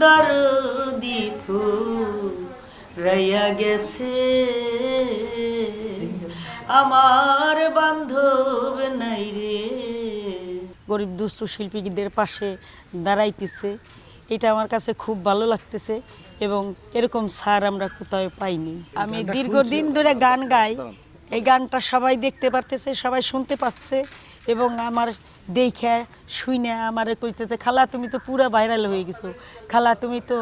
দরদি ফুরাইয়া গেছে, আমার বান্ধব নাই রে। গরিব দুস্থ শিল্পীদের পাশে দাঁড়াইতেছে, এটা আমার কাছে খুব ভালো লাগতেছে এবং এরকম স্যার আমরা কোথাও পাইনি। আমি দীর্ঘদিন ধরে গান গাই, এই গানটা সবাই দেখতে পারতেছে, সবাই শুনতে পাচ্ছে এবং আমার দেখে শুনে আমার কইতেছে, খালা তুমি তো পুরো ভাইরাল হয়ে গেছো, খালা তুমি তো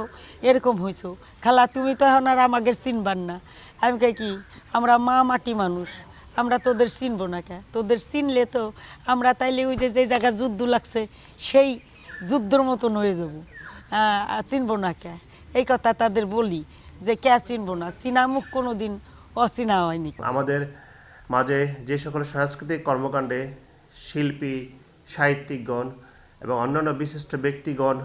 এরকম হয়েছো, খালা তুমি তো এখন আর আমাদের চিনবার না। আমি কই কি, আমরা মা মাটি মানুষ, আমরা তোদের চিনবো না কে? তোদের চিনলে তো আমরা তাইলে ওই যে জায়গায় যুদ্ধ লাগছে সেই যুদ্ধর মতন হয়ে যাবো, চিনবো না কে? এই কথা তাদের বলি যে কে চিনবো না, চিনা মুখ কোনো দিন অচিনা হয়নি। আমাদের মাঝে যে সকল সাংস্কৃতিক কর্মকাণ্ডে শিল্পী, সাহিত্যিকগণ এবং অন্যান্য বিশিষ্ট ব্যক্তিগণ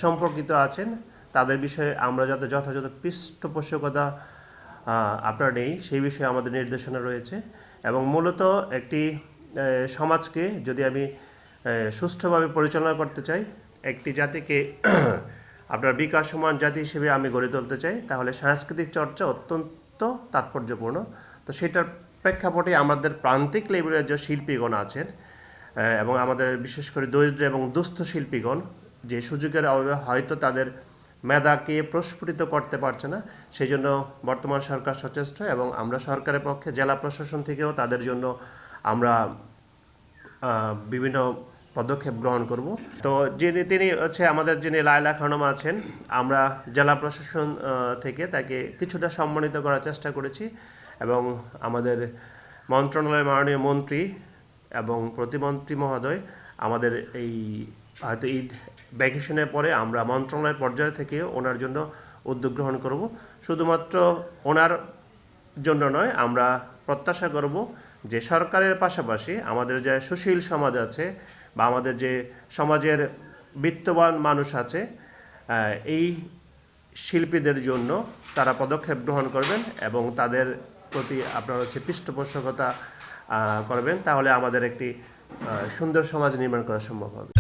সম্পর্কিত আছেন, তাদের বিষয়ে আমরা যাতে যথাযথ পৃষ্ঠপোষকতা আপনার নেই সেই বিষয়ে আমাদের নির্দেশনা রয়েছে। এবং মূলত একটি সমাজকে যদি আমি সুষ্ঠুভাবে পরিচালনা করতে চাই, একটি জাতিকে আপনার বিকাশমান জাতি হিসেবে আমি গড়ে তুলতে চাই, তাহলে সাংস্কৃতিক চর্চা অত্যন্ত তাৎপর্যপূর্ণ। তো সেটার প্রেক্ষাপটে আমাদের প্রান্তিক লেভেলের যে শিল্পীগণ আছেন এবং আমাদের বিশেষ করে দরিদ্র এবং দুস্থ শিল্পীগণ যে সুযোগের অভাবে হয়তো তাদের মেধাকে প্রস্ফুটিত করতে পারছে না, সেই জন্য বর্তমান সরকার সচেষ্ট এবং আমরা সরকারের পক্ষে জেলা প্রশাসন থেকেও তাদের জন্য আমরা বিভিন্ন পদক্ষেপ গ্রহণ করব। তো তিনি হচ্ছে আমাদের যিনি লায়লা খানম আছেন, আমরা জেলা প্রশাসন থেকে তাকে কিছুটা সম্মানিত করার চেষ্টা করেছি এবং আমাদের মন্ত্রণালয়ের মাননীয় মন্ত্রী এবং প্রতিমন্ত্রী মহোদয় আমাদের এই হয়তো ঈদ ভ্যাকেশনের পরে আমরা মন্ত্রণালয় পর্যায় থেকে ওনার জন্য উদ্যোগ গ্রহণ করব। শুধুমাত্র ওনার জন্য নয়, আমরা প্রত্যাশা করব যে সরকারের পাশাপাশি আমাদের যে সুশীল সমাজ আছে বা আমাদের যে সমাজের বিত্তবান মানুষ আছে, এই শিল্পীদের জন্য তারা পদক্ষেপ গ্রহণ করবেন এবং তাদের প্রতি আপনার হচ্ছে পৃষ্ঠপোষকতা করবেন, তাহলে আমাদের একটি সুন্দর সমাজ নির্মাণ করা সম্ভব হবে।